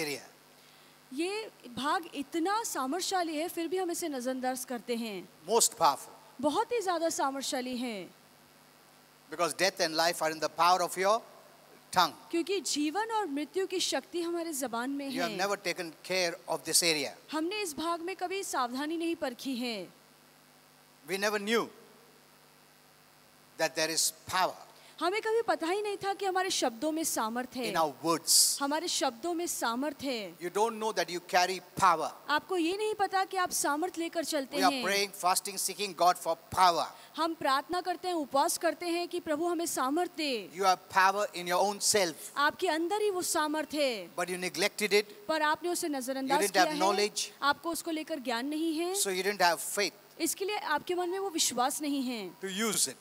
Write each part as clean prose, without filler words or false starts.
area. ये भाग इतना सामर्थ्यशाली है, फिर भी हम इसे नजरअंदाज करते हैं। Most powerful. बहुत ही ज्यादा सामर्थ्यशाली है, Because death and life are in the power of your tongue. क्योंकि जीवन और मृत्यु की शक्ति हमारे जबान में You have है। never taken care of this area. हमने इस भाग में कभी सावधानी नहीं परखी है। We never knew that there is power हमें कभी पता ही नहीं था कि हमारे शब्दों में सामर्थ्य in है। our words. हमारे शब्दों में सामर्थ्य है। You don't know that you carry power. आपको ये नहीं पता कि आप सामर्थ्य लेकर चलते We are हैं। praying, fasting, seeking God for power. हम प्रार्थना करते हैं, उपवास करते हैं कि प्रभु हमें सामर्थ्य दे। You have power in your own self, आपके अंदर ही वो सामर्थ्य है, but you neglected it, पर आपने उसे You नजरअंदाज didn't किया have है। knowledge. आपको उसको लेकर ज्ञान नहीं है, so you didn't have faith इसके लिए आपके मन में वो विश्वास नहीं है to use it.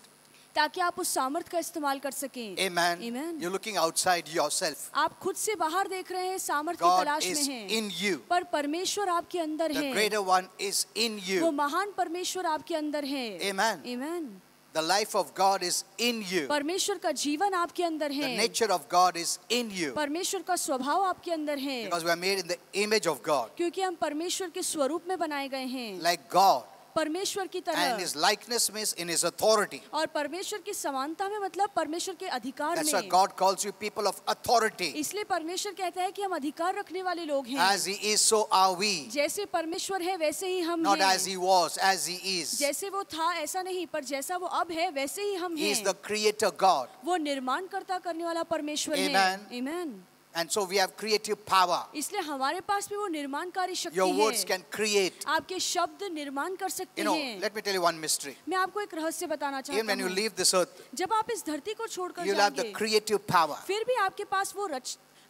ताकि आप उस सामर्थ्य का इस्तेमाल कर सकें। Amen. Amen. You're looking outside yourself. आप खुद से बाहर देख रहे हैं, सामर्थ्य की God तलाश is में हैं, in you. पर परमेश्वर आपके अंदर The है। greater one is in वो you. महान परमेश्वर आपके अंदर है। Amen. Amen. The life of God is in you. परमेश्वर का जीवन आपके अंदर The है। nature of God is in you. परमेश्वर का स्वभाव आपके अंदर है, Because we are made in the image of God. क्योंकि हम परमेश्वर के स्वरूप में बनाए गए हैं, Like God. परमेश्वर की And तरह। his likeness means in his authority. और परमेश्वर की समानता में मतलब परमेश्वर के अधिकार That's why में। God calls you people of authority. इसलिए परमेश्वर कहता है कि हम अधिकार रखने वाले लोग हैं। As he is, so are we. जैसे परमेश्वर है वैसे ही हम Not हैं। as he was, as he is. जैसे वो था ऐसा नहीं, पर जैसा वो अब है वैसे ही हम He is हैं। the creator God. वो निर्माणकर्ता करने वाला परमेश्वर है। Amen. Amen. And so we have creative power. इसलिए हमारे पास भी वो निर्माणकारी शक्ति Your words है। can create. आपके शब्द निर्माण कर सकते हैं। Let me tell you one mystery. मैं आपको एक रहस्य बताना Even when चाहता you हूँ। leave this earth, जब आप इस धरती को छोड़कर you'll have the जाएंगे, creative power. फिर भी आपके पास वो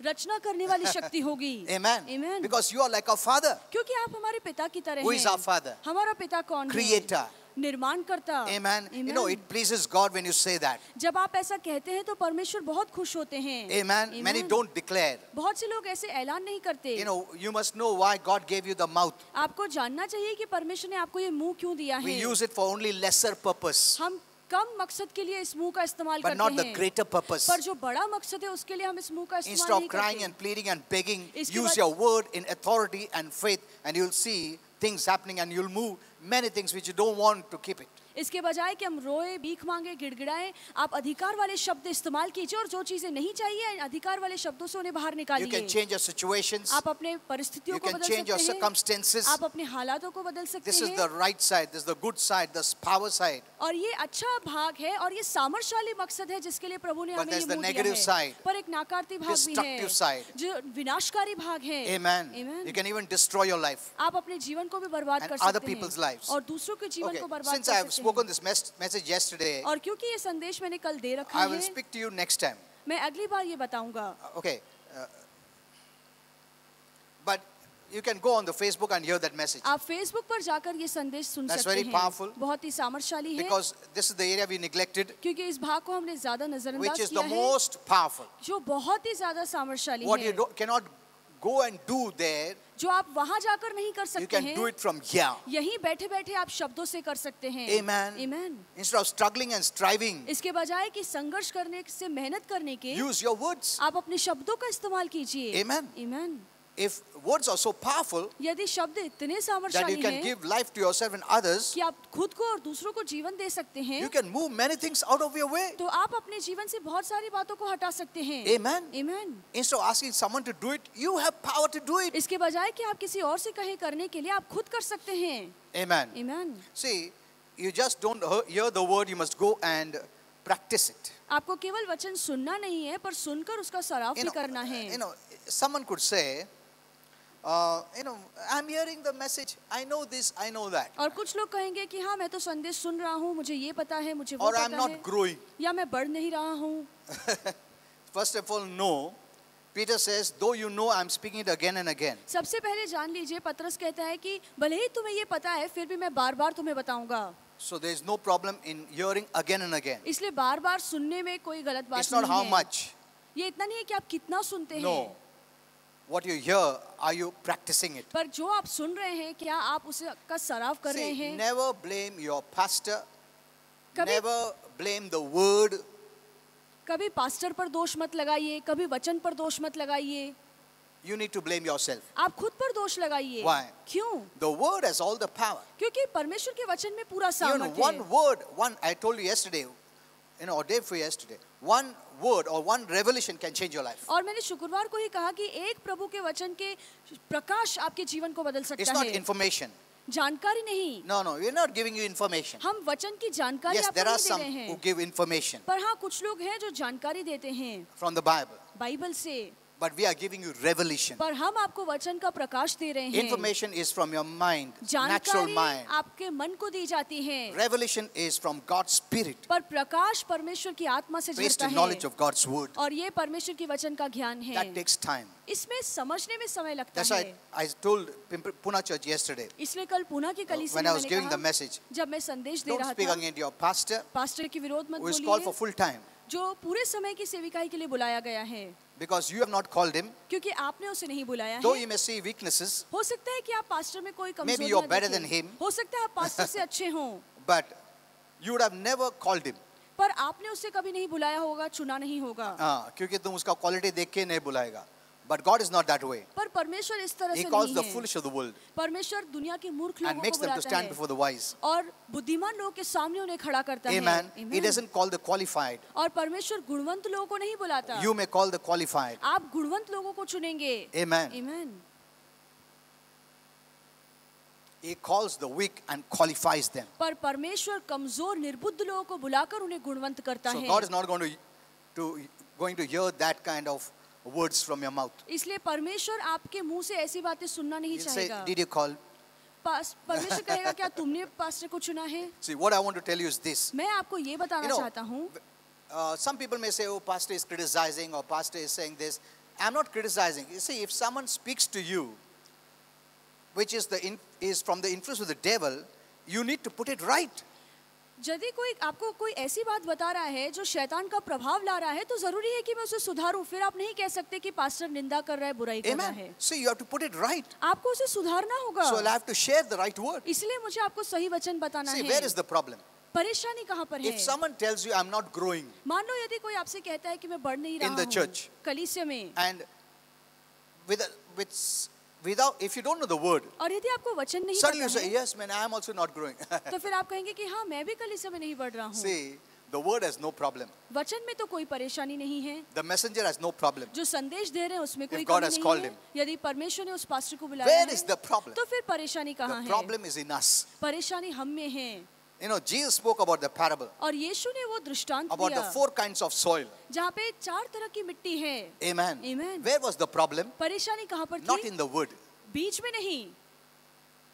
रचना करने वाली शक्ति होगी। Amen. Amen. Because you are like our father. क्योंकि आप हमारे पिता की तरह Who is हैं। our father? हमारा पिता कौन है? Creator. निर्माण करता। Amen. It pleases God when you say that. जब आप ऐसा कहते हैं तो परमेश्वर बहुत खुश होते हैं। Amen. Many don't declare. बहुत से लोग ऐसे ऐलान नहीं करते। You must know why God gave you the mouth. आपको जानना चाहिए कि परमेश्वर ने आपको ये मुंह क्यों दिया We है। use it for only lesser purpose, हम कम मकसद के लिए इस मुंह का इस्तेमाल but करते not the हैं, greater purpose. पर जो बड़ा मकसद है उसके लिए हम इस मुंह का Instead इस्तेमाल of नहीं crying करते। and pleading and begging, इसके use बाद- your word in authority and faith, and you'll see things happening, and you'll move many things which you don't want to keep it. इसके बजाय कि हम रोए, भीख मांगे, गिड़गिड़ाएं, आप अधिकार वाले शब्द इस्तेमाल कीजिए और जो चीजें नहीं चाहिए अधिकार वाले शब्दों से उन्हें बाहर You निकालिए। can change your situations. आप अपने परिस्थितियों You को can बदल change your सकते हैं, circumstances. आप अपने हालातों को बदल सकते This is हैं। the right side. This is the good side. The power side. और ये अच्छा भाग है और ये सामर्थ्यशाली मकसद है जिसके लिए प्रभु ने But हमें there's ये the मुंह दिया negative है। side. पर एक नकारात्मक भाग भी है, Destructive side. जो विनाशकारी भाग है। Amen. Amen. You can even destroy your life. आप अपने जीवन को भी बर्बाद And कर other सकते people's हैं lives. और दूसरों के जीवन Okay. को बर्बाद Since कर I have सकते spoken हैं। this message yesterday, और क्योंकि ये संदेश मैंने कल दे रखा I will है, speak to you next time. मैं अगली बार ये बताऊंगा। Okay. But you can go on the Facebook and hear that message. आप फेसबुक पर जाकर ये संदेश सुन That's सकते very हैं। powerful. बहुत ही सामर्थ्यशाली है, Because this is the area we neglected, क्योंकि इस भाग को हमने ज्यादा which नजरअंदाज is किया the है, most powerful. जो बहुत ही ज्यादा सामर्थ्यशाली What you है, cannot go and do there, जो आप वहां जाकर नहीं कर you सकते can do हैं, it from here. यहीं बैठे बैठे आप शब्दों से कर सकते हैं। Amen. Amen. Instead of struggling and striving, इसके बजाय कि संघर्ष करने से मेहनत करने के, use your words. आप अपने शब्दों का इस्तेमाल कीजिए। Amen. Amen. If words are so powerful यदि शब्द इतने that you सामर्थ्यशाली can हैं give life to yourself and others, कि आप खुद को और दूसरों को जीवन दे सकते हैं, you can move many things out of your way. तो आप अपने जीवन से बहुत सारी बातों को हटा सकते हैं। Amen. Amen. Instead of asking someone to do it, you have power to do it. इसके बजाय कि आप किसी और से कहे करने के लिए आप खुद कर सकते हैं। Amen. Amen. See, you just don't hear the word, you must go and practice it. आपको केवल वचन सुनना नहीं है, पर सुनकर उसका सराव भी करना है। Someone could say, I'm hearing the message, I know this, I know that. और कुछ लोग कहेंगे कि हाँ मैं तो संदेश सुन रहा हूँ, मुझे ये पता है, मुझे वो Or पता I'm not है, growing. या मैं बढ़ नहीं रहा हूँ। First of all, no. Peter says, though you know I'm speaking it again and again. सबसे पहले जान लीजिए, पतरस कहता है कि भले ही तुम्हें ये पता है, फिर भी मैं बार बार तुम्हें बताऊंगा। So there is no problem in hearing again and again. इसलिए बार बार सुनने में कोई गलत बात It's not how नहीं है। much. ये इतना नहीं है कि आप कितना सुनते हैं, No. What you hear, are you practicing it? पर जो आप सुन रहे हैं क्या आप उसका सराव कर रहे See, हैं? never blame your pastor. कभी Never blame the word. कभी पास्टर पर दोष मत लगाइए, कभी वचन पर दोष मत लगाइए। you need to blame yourself. आप खुद पर दोष लगाइए। Why? क्यों? The word has all the power. क्योंकि परमेश्वर के वचन में पूरा You know, सामर्थ्य one है। word, I told you yesterday, or day before yesterday, one word or one revelation can change your life. और मैंने शुक्रवार को ही कहा कि एक प्रभु के वचन के प्रकाश आपके जीवन को बदल It's सकता not है। information. जानकारी नहीं, No, we're not giving you information. हम वचन की जानकारी Yes, आपको there are नहीं दे some रहे who हैं, give information पर हाँ कुछ लोग हैं जो जानकारी देते हैं from the Bible, बाइबल से, but we are giving you revelation. पर हम आपको वचन का प्रकाश दे रहे हैं। Information is from your mind, natural जानकारी mind. आपके मन को दी जाती है, Revelation is from God's Spirit, पर प्रकाश परमेश्वर की आत्मा से based जुड़ता in है, knowledge of God's Word. और ये परमेश्वर की वचन का ज्ञान है। That takes time. इसमें समझने में समय लगता That's है। why I told Pune Church yesterday, इसलिए कल पुणे की कलीसिया when में I was मैंने giving the कहा, message, जब मैं संदेश दे don't रहा speak था, against your pastor पास्टर की विरोध मत who is called for बोलिए, full time, जो पूरे समय की सेविकाई के लिए बुलाया गया है, because you have not called him. क्योंकि आपने उसे नहीं बुलाया Though है। you may see weaknesses, हो सकता है कि आप पास्टर में कोई Maybe कमजोरी you're ना better देखें। than him. हो सकता है आप पास्टर से अच्छे हों, but you would have never called him. पर आपने उसे कभी नहीं बुलाया होगा, चुना नहीं होगा। क्योंकि तुम उसका क्वालिटी देख के नहीं बुलाएगा. But God is not that way. पर परमेश्वर इस तरह He से calls नहीं the है। foolish of the world परमेश्वर दुनिया के मूर्ख and लोगों makes को them to बुलाता stand है before the wise. और बुद्धिमान लोगों के सामने उन्हें खड़ा करता है। Amen. He Amen. doesn't call the qualified. और परमेश्वर गुणवंत लोगों को नहीं बुलाता। You may call the qualified. आप गुणवंत लोगों को चुनेंगे। Amen. Amen. He calls the weak and qualifies them. पर परमेश्वर कमजोर निर्बुद्ध लोगों को बुलाकर उन्हें गुणवंत करता So है। God is not going to hear that kind of words from your mouth. इसलिए परमेश्वर आपके मुंह से ऐसी बातें सुनना नहीं He'll say, चाहेगा। did you call? परमेश्वर कहेगा क्या तुमने पास्टर को चुना है? See, what I want to tell you is this. मैं आपको ये बताना You know, चाहता हूँ, Some people may say, oh, pastor is criticizing or pastor is saying this. I'm not criticizing. You see, if someone speaks to you, which is from the influence of the devil, you need to put it right. यदि कोई आपको कोई ऐसी बात बता रहा है जो शैतान का प्रभाव ला रहा है, तो जरूरी है कि मैं उसे सुधारूं। फिर आप नहीं कह सकते कि पास्टर निंदा कर रहा है, बुराई कर रहा Amen. है। So you have to put it right. आपको उसे सुधारना होगा। So I'll have to share the right word. इसलिए मुझे आपको सही वचन बताना See, है। where is the problem? परेशानी कहाँ पर है? If someone tells you, I'm not growing, मान लो यदि कोई आपसे कहता है कि मैं बढ़ नहीं रहा In the हूँ church. कलीसिया में, and without, if you don't know the word, और यदि आपको वचन नहीं suddenly you पता say, है, yes, man, I am also not growing. तो फिर आप कहेंगे कि हाँ मैं भी कलीसिया में नहीं बढ़ रहा हूँ। See, the word has no problem. वचन में तो कोई परेशानी नहीं है, The messenger has no problem. जो संदेश दे रहे हैं उसमें कोई God कमी has नहीं called है। him. यदि परमेश्वर ने उस पास्टर को बुलाया Where है, is the problem? तो फिर परेशानी कहाँ The है? problem is in us. परेशानी हम में है। You know, Jesus spoke about the parable, और यीशु ने वो दृष्टांत about the दिया 4 kinds of soil. जहाँ पे 4 तरह की मिट्टी है। Amen. Amen. Where was the problem? परेशानी कहाँ पर Not थी? in the word. बीच में नहीं,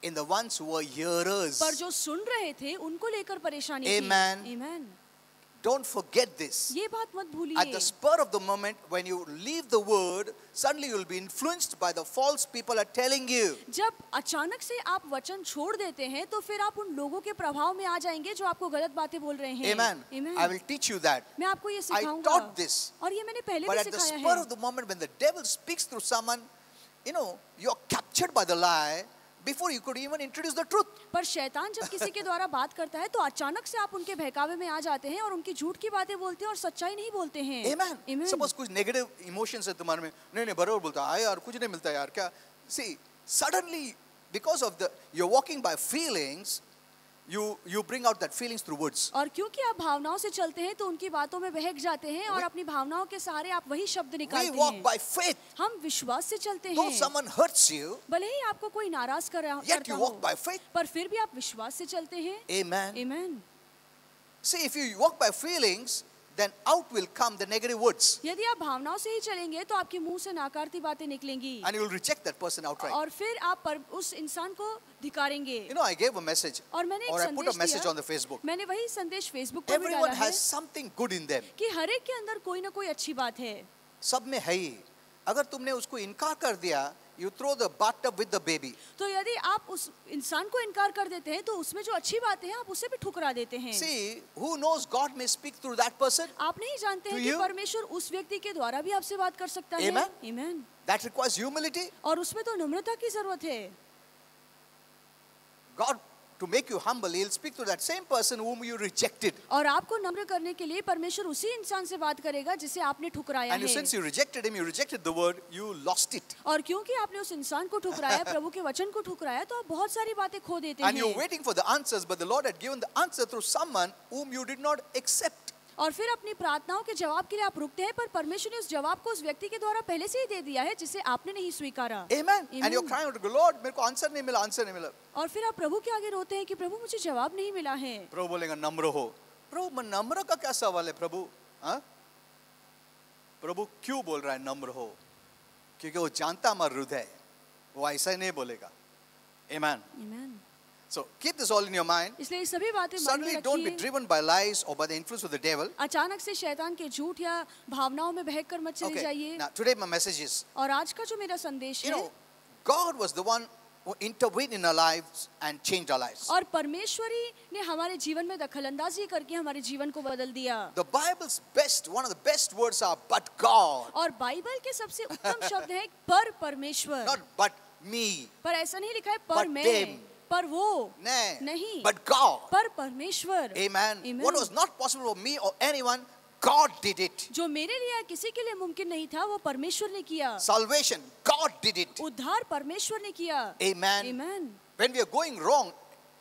In the ones who were hearers. पर जो सुन रहे थे उनको लेकर परेशानी Amen. थी। Amen. Don't forget this. ये बात मत At भूलिए। the spur of the moment, when you leave the word, suddenly you will be influenced by the false people are telling you. जब अचानक से आप वचन छोड़ देते हैं तो फिर आप उन लोगों के प्रभाव में आ जाएंगे जो आपको गलत बातें बोल रहे हैं। Amen. Amen. I will teach you that. मैं आपको ये I सिखाऊंगा। taught this. और ये मैंने पहले But भी at the सिखाया spur है। of the moment, when the devil speaks through someone, you know, you're captured by the lie before you could even introduce the truth. पर शैतान जब किसी के द्वारा बात करता है तो अचानक से आप उनके बहकावे में आ जाते हैं और उनकी झूठ की बातें बोलते हैं और सच्चाई नहीं बोलते हैं। Amen. Amen. Suppose कुछ negative emotions है तुम्हारे में, नहीं बराबर बोलता है यार, कुछ नहीं मिलता यार क्या? See, suddenly because of you're walking by feelings, you bring out that feelings through words. और क्योंकि आप भावनाओं से चलते हैं तो उनकी बातों में बहक जाते हैं और अपनी भावनाओं के सहारे आप वही शब्द We निकालते walk हैं। by faith. हम विश्वास से चलते Though हैं। someone hurts you, भले ही आपको कोई नाराज कर रहा yet करता you हो, walk by faith. पर फिर भी आप विश्वास से चलते हैं। Amen. Amen. See, if you walk by feelings, then out will come the negative words. यदि आप भावनाओं से ही चलेंगे तो आपके मुंह से नाकारती बातें निकलेंगी And you will reject that person outright. और फिर आप उस इंसान को धिकारेंगे। You know, I gave a message, और मैंने एक or I put a संदेश message दिया। on the Facebook. मैंने वही संदेश फेसबुक पर भी Everyone डाला है has something good in them. कि हर एक के अंदर कोई ना कोई अच्छी बात है। सब में है ही। अगर तुमने उसको इनकार कर दिया, you throw the bathtub with the baby. तो यदि आप उस इंसान को इनकार कर देते हैं तो उसमें जो अच्छी बातें हैं आप उसे भी ठुकरा देते हैं। See, who knows God may speak through that person? आप नहीं जानते To हैं कि you? परमेश्वर उस व्यक्ति के द्वारा भी आपसे बात कर सकता है। Amen. Amen. That requires humility. और उसमें तो नम्रता की जरूरत है। God to make you humble, He'll speak to that same person whom you rejected. और आपको नम्र करने के लिए परमेश्वर उसी इंसान से बात करेगा जिसे आपने ठुकराया And है। since you rejected him, you rejected the word, you lost it. और क्योंकि आपने उस इंसान को ठुकराया, प्रभु के वचन को ठुकराया, तो आप बहुत सारी बातें खो देते And you're हैं। waiting for the answers, but the Lord had given the answer through someone whom you did not accept. और फिर अपनी प्रार्थनाओं के जवाब के लिए आप रुकते हैं, पर परमेश्वर ने उस जवाब को उस व्यक्ति के द्वारा पहले से ही दे दिया है जिसे आपने नहीं स्वीकारा। Amen. Amen. And you're crying out to God, Lord, मेरे को आंसर नहीं मिला, आंसर नहीं मिला। और फिर आप प्रभु के आगे रोते हैं कि प्रभु मुझे जवाब नहीं मिला है। प्रभु बोलेगा नम्र हो। प्रभु नम्र का क्या सवाल है प्रभु? हाँ? प्रभु क्यों बोल रहा है नम्र हो? क्योंकि वो जानता हमारा हृदय, वो ऐसा ही नहीं बोलेगा। Amen. Amen. So keep this all in your mind. इसलिए ये सभी बातें मन Suddenly में don't be रखिए। driven by lies or by the influence of the devil. अचानक से शैतान के झूठ या भावनाओं में बहक कर मत चले Okay. जाइए। Now today my message is, और आज का जो मेरा संदेश you है, know, God was the one who intervened in our lives and changed our lives. और परमेश्वरी ने हमारे जीवन में दखलंदाजी करके हमारे जीवन को बदल दिया। The Bible's best, one of the best words are but God, और बाइबल के सबसे उत्तम शब्द है पर परमेश्वर। not but me. पर ऐसा नहीं लिखा है पर But मैं, them. पर वो नहीं, but God. पर परमेश्वर। Amen. Amen. What was not possible for me or anyone, God did it. जो मेरे लिए या किसी के लिए मुमकिन नहीं था, वो परमेश्वर ने किया। Salvation, God did it. उद्धार परमेश्वर ने किया। Amen. Amen. When we are going wrong,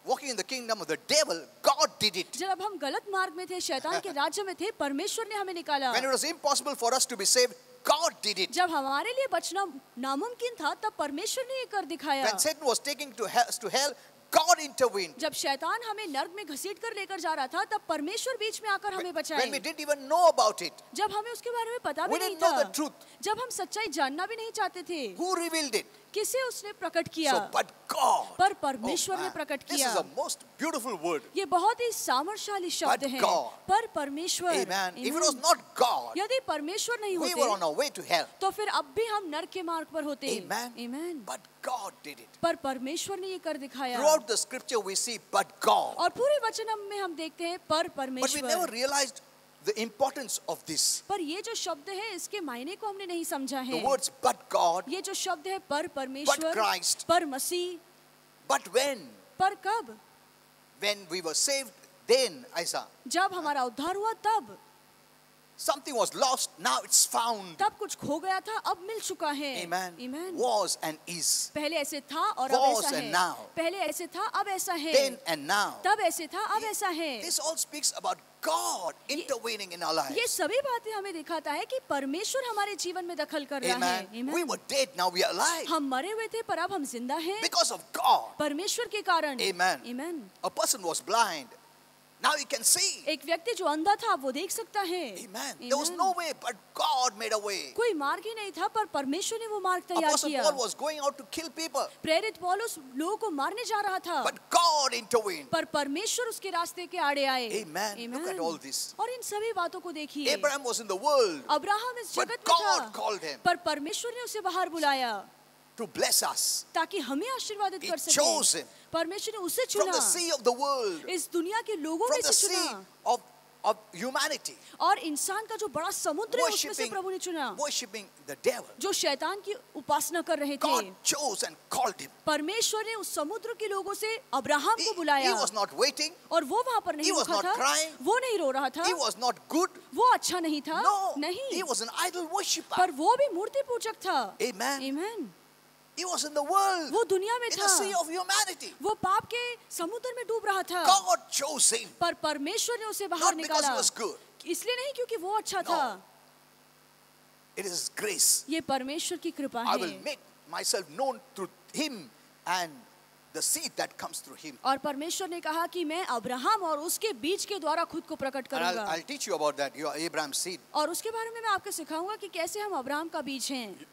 walking in the kingdom of the devil, God did it. जब हम गलत मार्ग में थे, शैतान के राज्य में थे, परमेश्वर ने हमें निकाला। When it was impossible for us to be saved, God did it. जब हमारे लिए बचना नामुमकिन था, तब परमेश्वर ने ये कर दिखाया। When Satan was taking to hell, God intervened. जब शैतान हमें नर्क में घसीट कर लेकर जा रहा था, तब परमेश्वर बीच में आकर हमें When we बचाए। didn't even know about it, जब हमें उसके बारे में पता भी we नहीं didn't know था, the truth. जब हम सच्चाई जानना भी नहीं चाहते थे, Who revealed it? किसे उसने प्रकट किया? So, but God. पर परमेश्वर ने man, प्रकट this किया। is the most beautiful word. ये बहुत ही सामर्थ्यशाली शब्द But है। God. पर परमेश्वर। Amen. If it Amen. was not God, यदि परमेश्वर नहीं we were on होते, our way to hell. तो फिर अब भी हम नरक के मार्ग पर होते। Amen. Amen. But God did it. पर परमेश्वर ने ये कर दिखाया। Throughout the scripture we see but God. और पूरे वचन में हम देखते हैं पर But we परमेश्वर। never realized the importance of this. पर ये जो शब्द है, इसके मायने को हमने नहीं समझा The है। words but God, ये जो शब्द है पर परमेश्वर, Christ. पर मसीह, but when? पर कब? When we were saved, then, Isa. जब हमारा उद्धार हुआ तब। Something was lost, now it's found. तब कुछ खो गया था, अब मिल चुका है। Amen. Amen. Was and is. पहले ऐसे था और अब Was ऐसा and है। now. पहले ऐसे था, अब ऐसा है। Then and now. तब ऐसे था, अब ऐसा है। This all speaks about God intervening in our ये lives. सभी बातें हमें दिखाता है कि परमेश्वर हमारे जीवन में दखल कर रहा है। Amen. We were dead, now we are alive. हम मरे हुए थे, पर अब हम जिंदा हैं Because of God. परमेश्वर के कारण। Amen. Amen. A person was blind. Now he can see. एक व्यक्ति जो अंधा था, वो देख सकता है। Amen. There was no way, but God made a way. कोई मार्ग ही नहीं था, पर परमेश्वर ने वो मार्ग तैयार Apostle किया। Paul was going out to kill people, प्रेरित पौलुस लोगों को मारने जा रहा था, but God intervened. पर परमेश्वर उसके रास्ते के आड़े आए। Amen. Look at all this. और इन सभी बातों को देखिए। Abraham was in the world, Abraham इस but जगत में God था, called him पर परमेश्वर ने उसे बाहर बुलाया to bless us. ताकि हमें आशीर्वादित He कर chose सके। him परमेश्वर ने उसे from चुना, the sea of the world, इस दुनिया के लोगों from में the से sea चुना, of humanity, और इंसान का जो बड़ा समुद्र है, उसमें से worshiping, प्रभु ने चुना, worshiping the devil. जो शैतान की उपासना कर रहे God थे। chose and called him. परमेश्वर ने उस समुद्र के लोगों से अब्राहम को He बुलाया, was not waiting. और वो वहां पर नहीं He was रुका not था, crying. वो नहीं रो रहा था, He was not good. वो अच्छा नहीं था, No, नहीं, he was an idol worshipper. पर वो भी मूर्ति पूजक था। Amen. Amen. He was in the world, वो दुनिया में in था, the sea of humanity. वो पाप के समुद्र में डूब रहा था, God chose him, पर परमेश्वर ने उसे बाहर not because he निकाला, was good. इसलिए नहीं क्योंकि वो अच्छा था। It is His grace. ये परमेश्वर की कृपा I will है, make myself known through him and the seed that comes through him. और परमेश्वर ने कहा कि मैं अब्राहम और उसके बीज के द्वारा खुद को प्रकट And करूंगा। I'll teach you about that. You are Abraham's seed. और उसके बारे में मैं आपको सिखाऊंगा कि कैसे हम अब्राहम का बीज हैं।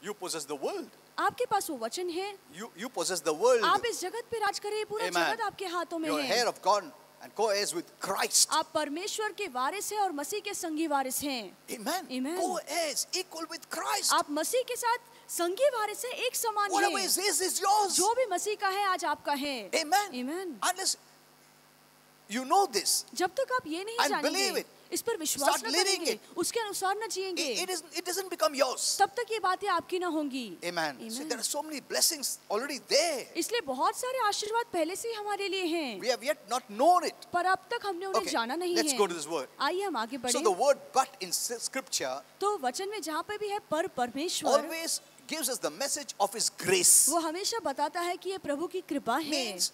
You possess the world. आपके पास वो वचन है, You possess the world. आप इस जगत पे राज करिए, पूरा Amen. जगत आपके हाथों में You are है। heir of God and co-heirs with Christ. आप परमेश्वर के वारिस हैं और मसीह के संगी वारिस हैं। Amen. Amen. Co-heirs equal with Christ. आप मसीह के साथ संगी वारिस हैं, एक समान Whatever हैं। is his is yours. जो भी मसीह का है आज आपका है। Amen. Amen. Unless you know this जब तक आप ये नहीं and believe जानेंगे, it, इस पर विश्वास Start न living करेंगे, it. उसके अनुसार न जिएंगे, It doesn't become yours. तब तक ये बातें आपकी ना होंगी. Amen. So there are so many blessings already there. इसलिए बहुत सारे आशीर्वाद पहले से ही हमारे लिए हैं, We have yet not known it. पर अब तक हमने उन्हें Okay, जाना नहीं let's है. go to this word. आइए हम आगे So बढ़ें. the word but in scripture तो वचन में जहाँ पे भी है पर परमेश्वर, always gives us the message of his grace. वो हमेशा बताता है कि ये प्रभु की कृपा है. Means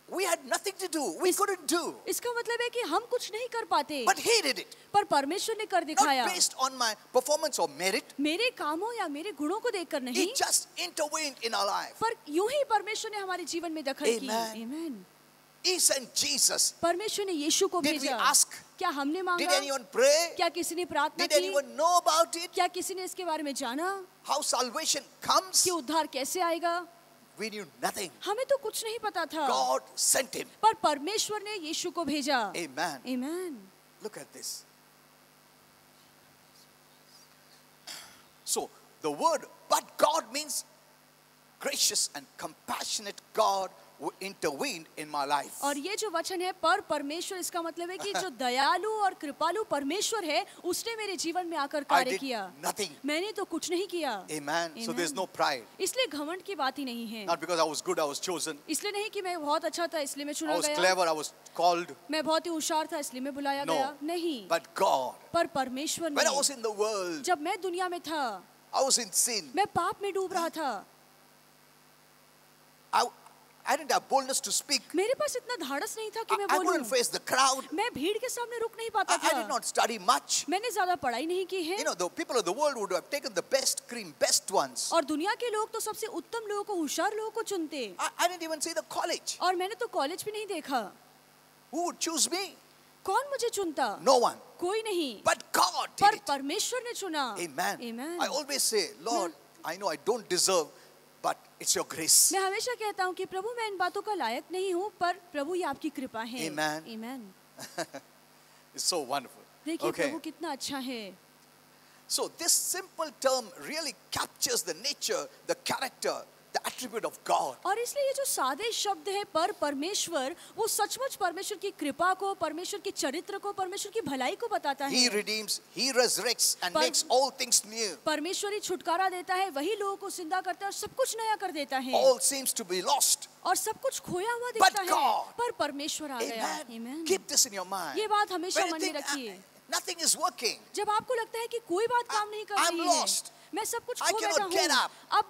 we had nothing to do. We couldn't do. इसका मतलब है कि हम कुछ नहीं कर पाते, But he did it. पर परमेश्वर ने कर Not दिखाया. based on my performance or merit. मेरे कामों या मेरे गुणों को देखकर नहीं, He just intervened in our life. पर यूं ही परमेश्वर ने हमारे जीवन में दखल की. Amen. आमीन. He sent Jesus. परमेश्वर ने यीशु को Did we भेजा. ask? क्या हमने Did मांगा? anyone pray? क्या किसी ने प्रार्थना Did की? anyone know about it? क्या किसी ने इसके बारे में जाना How salvation comes? कि उद्धार कैसे आएगा? We knew nothing. हमें तो कुछ नहीं पता था, God sent him. पर परमेश्वर ने यीशु को भेजा. Amen. आमीन. Look at this. So the word but God means gracious and compassionate God who intervened in my life. और ये जो वचन है पर परमेश्वर, इसका मतलब है कि जो दयालु और कृपालु परमेश्वर है, उसने मेरे जीवन में आकर I कार्य did किया. nothing. मैंने तो कुछ नहीं किया. Amen. So Amen. there's no pride. इसलिए घमंड की बात ही नहीं है. Not because I was good, I was chosen. इसलिए नहीं कि मैं बहुत अच्छा था इसलिए मैं I चुना was गया, clever, I was called. मैं बहुत ही होशियार था इसलिए मैं बुलाया No. गया. नहीं, But God. पर परमेश्वर When I ने, was in the world, जब मैं दुनिया में था, I was in sin. मैं पाप में डूब रहा था, I didn't have boldness to speak. मेरे पास इतना धाड़स नहीं था कि मैं I बोलूं. couldn't face the crowd. मैं भीड़ के सामने रुक नहीं पाता I did था. not study much. मैंने ज्यादा पढ़ाई नहीं की है. You know, the people of the world would have taken the best cream, best ones. और दुनिया के लोग तो सबसे उत्तम लोगों को, होशियार लोगों को चुनते. I didn't even see the college. और मैंने तो कॉलेज भी नहीं देखा. Who would choose me? कौन मुझे चुनता? No one. कोई नहीं. But God did पर it. परमेश्वर ने चुना. Amen. Amen. I always say, Lord, I know I don't deserve, but it's your grace. मैं हमेशा कहता हूँ कि प्रभु मैं इन बातों का लायक नहीं हूँ, पर प्रभु ये आपकी कृपा है. Amen. Amen. It's so wonderful. देखिए Okay. प्रभु कितना अच्छा है. So this simple term really captures the nature, the character, the attribute of God. और इसलिए ये जो सादे शब्द है पर परमेश्वर, वो सचमुच परमेश्वर की कृपा को, परमेश्वर के चरित्र को, परमेश्वर की भलाई को बताता He है. redeems, He resurrects and पर- makes all things new. परमेश्वर ही छुटकारा देता है, वही लोगों को जिंदा करता है और सब कुछ नया कर देता है. All seems to be lost. और सब कुछ खोया हुआ But दिखता है, God- पर परमेश्वर आ गया. Amen. Amen. Keep this in your mind. ये बात हमेशा When you मन में think, रखिए. nothing is working. जब आपको लगता है कि कोई बात काम नहीं कर I'm रही है, lost. मैं सब कुछ I खो cannot बैठा get हूँ, up. अब